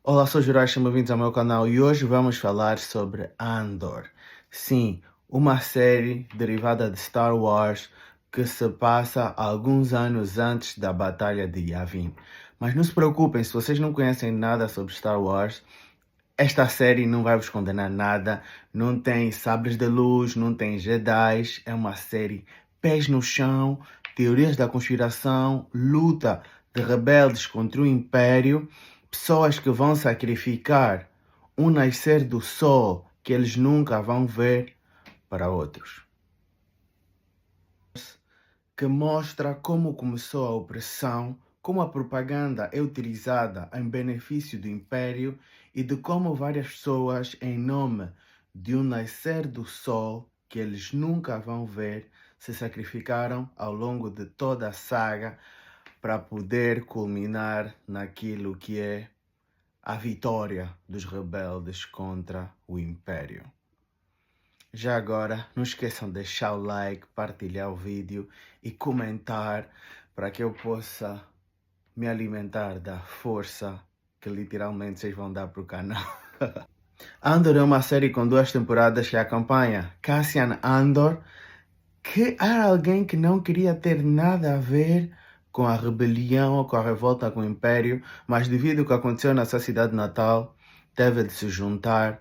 Olá, sou Juraj, sejam bem-vindos ao meu canal e hoje vamos falar sobre Andor. Sim, uma série derivada de Star Wars que se passa alguns anos antes da Batalha de Yavin. Mas não se preocupem, se vocês não conhecem nada sobre Star Wars, esta série não vai vos condenar nada. Não tem sabres de luz, não tem Jedi, é uma série pés no chão, teorias da conspiração, luta de rebeldes contra o Império, pessoas que vão sacrificar um nascer do sol que eles nunca vão ver para outros. Que mostra como começou a opressão, como a propaganda é utilizada em benefício do Império e de como várias pessoas, em nome de um nascer do sol que eles nunca vão ver, se sacrificaram ao longo de toda a saga para poder culminar naquilo que é a vitória dos rebeldes contra o Império. Já agora, não esqueçam de deixar o like, partilhar o vídeo e comentar para que eu possa me alimentar da força que literalmente vocês vão dar para o canal. Andor é uma série com 2 temporadas que acompanha Cassian Andor, que era alguém que não queria ter nada a ver com a rebelião ou com a revolta com o Império, mas devido ao que aconteceu na sua cidade natal, teve de se juntar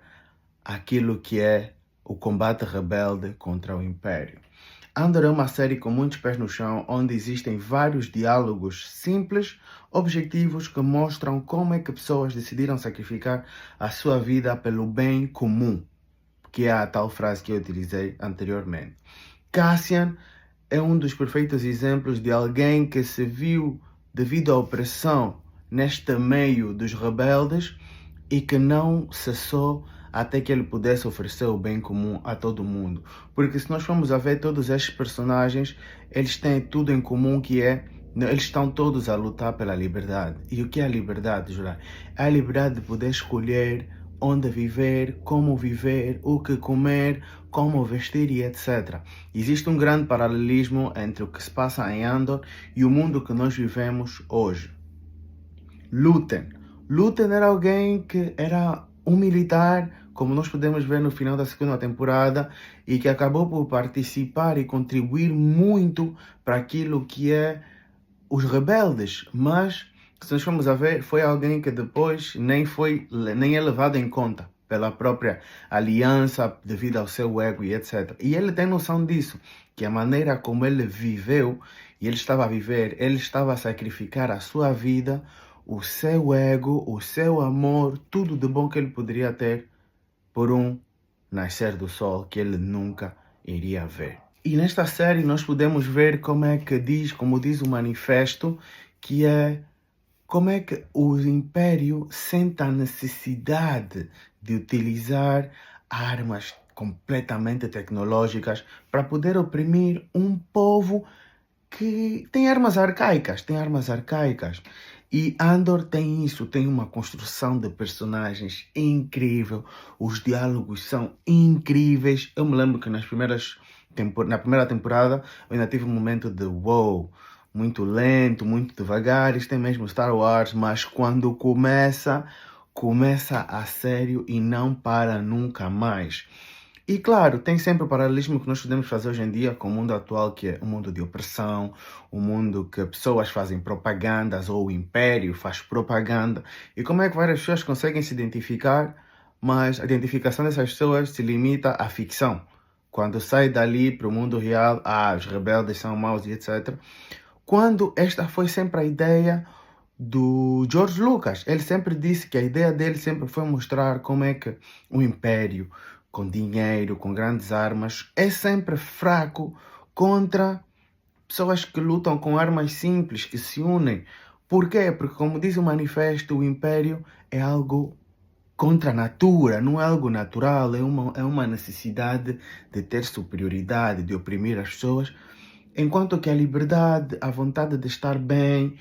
àquilo que é o combate rebelde contra o Império. Andor é uma série com muitos pés no chão, onde existem vários diálogos simples, objetivos, que mostram como é que pessoas decidiram sacrificar a sua vida pelo bem comum, que é a tal frase que eu utilizei anteriormente. Cassian é um dos perfeitos exemplos de alguém que se viu devido à opressão neste meio dos rebeldes e que não cessou até que ele pudesse oferecer o bem comum a todo mundo. Porque se nós formos a ver todos estes personagens, eles têm tudo em comum, que é, eles estão todos a lutar pela liberdade. E o que é a liberdade, Juraj? É a liberdade de poder escolher onde viver, como viver, o que comer, como vestir e etc. Existe um grande paralelismo entre o que se passa em Andor e o mundo que nós vivemos hoje. Luthen. Luthen era alguém que era um militar, como nós podemos ver no final da segunda temporada, e que acabou por participar e contribuir muito para aquilo que é os rebeldes, mas se nós formos a ver, foi alguém que depois nem é levado em conta pela própria aliança devido ao seu ego e etc. E ele tem noção disso, que a maneira como ele viveu, e ele estava a viver, ele estava a sacrificar a sua vida, o seu ego, o seu amor, tudo de bom que ele poderia ter por um nascer do sol que ele nunca iria ver. E nesta série nós podemos ver como diz o manifesto, que é como é que o Império sente a necessidade de utilizar armas completamente tecnológicas para poder oprimir um povo que tem armas arcaicas. E Andor tem isso, tem uma construção de personagens incrível, os diálogos são incríveis. Eu me lembro que na primeira temporada eu ainda tive um momento de wow, muito lento, muito devagar, isto é mesmo Star Wars, mas quando começa a sério e não para nunca mais. E claro, tem sempre o paralelismo que nós podemos fazer hoje em dia com o mundo atual, que é um mundo de opressão, um mundo que pessoas fazem propagandas ou o império faz propaganda. E como é que várias pessoas conseguem se identificar, mas a identificação dessas pessoas se limita à ficção. Quando sai dali para o mundo real, os rebeldes são maus e etc. Quando esta foi sempre a ideia do George Lucas. Ele sempre disse que a ideia dele sempre foi mostrar como é que o império, com dinheiro, com grandes armas, é sempre fraco contra pessoas que lutam com armas simples, que se unem. Por quê? Porque, como diz o manifesto, o império é algo contra a natura, não é algo natural, é uma necessidade de ter superioridade, de oprimir as pessoas, enquanto que a liberdade, a vontade de estar bem,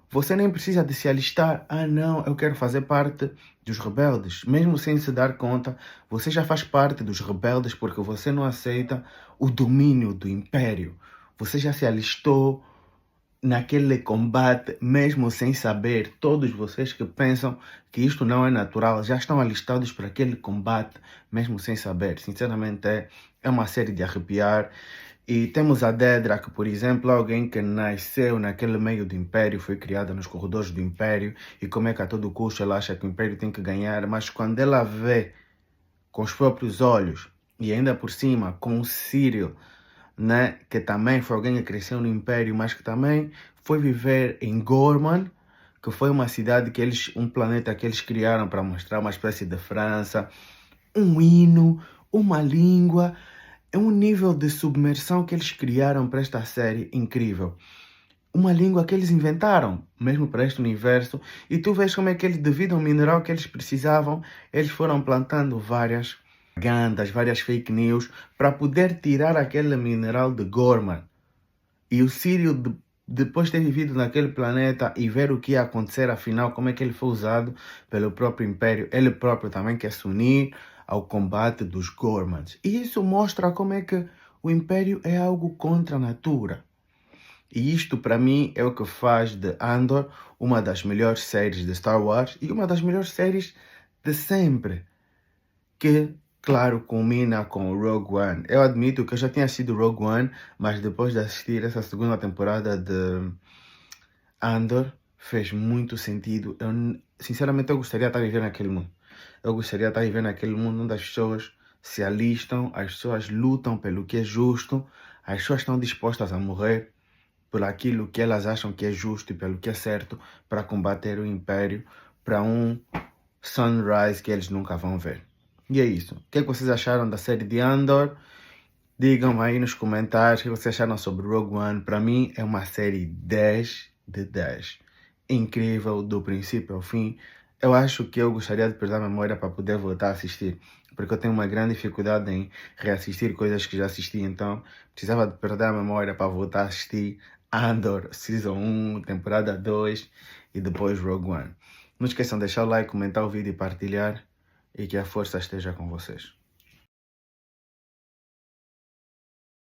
você nem precisa de se alistar. Não, eu quero fazer parte dos rebeldes. Mesmo sem se dar conta, você já faz parte dos rebeldes porque você não aceita o domínio do império. Você já se alistou naquele combate, mesmo sem saber, todos vocês que pensam que isto não é natural, já estão alistados para aquele combate, mesmo sem saber. Sinceramente, é uma série de arrepiar. E temos a Dedra, que, por exemplo, é alguém que nasceu naquele meio do Império, foi criada nos corredores do Império, e como é que a todo custo ela acha que o Império tem que ganhar, mas quando ela vê com os próprios olhos, e ainda por cima com o Cyril, né, que também foi alguém que cresceu no Império, mas que também foi viver em Gorman, que foi uma cidade que um planeta que eles criaram para mostrar uma espécie de França, um hino, uma língua, é um nível de submersão que eles criaram para esta série incrível. Uma língua que eles inventaram, mesmo para este universo, e tu vês como é que eles, devido ao mineral que eles precisavam, eles foram plantando várias propagandas, várias fake news, para poder tirar aquele mineral de Gorman. E o Cyril, depois de ter vivido naquele planeta e ver o que ia acontecer, afinal, como é que ele foi usado pelo próprio Império, ele próprio também quer se unir ao combate dos Gormans. E isso mostra como é que o Império é algo contra a natura. E isto, para mim, é o que faz de Andor uma das melhores séries de Star Wars e uma das melhores séries de sempre. Que, claro, culmina com o Rogue One. Eu admito que eu já tinha assistido Rogue One, mas depois de assistir essa segunda temporada de Andor, fez muito sentido. Sinceramente, eu gostaria de estar vivendo naquele mundo. Eu gostaria de estar vivendo naquele mundo onde as pessoas se alistam, as pessoas lutam pelo que é justo, as pessoas estão dispostas a morrer por aquilo que elas acham que é justo e pelo que é certo para combater o Império, para um sunrise que eles nunca vão ver. E é isso. O que é que vocês acharam da série de Andor? Digam aí nos comentários o que vocês acharam sobre Rogue One. Para mim é uma série 10 de 10. Incrível, do princípio ao fim. Eu acho que eu gostaria de perder a memória para poder voltar a assistir. Porque eu tenho uma grande dificuldade em reassistir coisas que já assisti. Então, precisava de perder a memória para voltar a assistir Andor, Season 1, temporada 2 e depois Rogue One. Não esqueçam de deixar o like, comentar o vídeo e partilhar. E que a força esteja com vocês.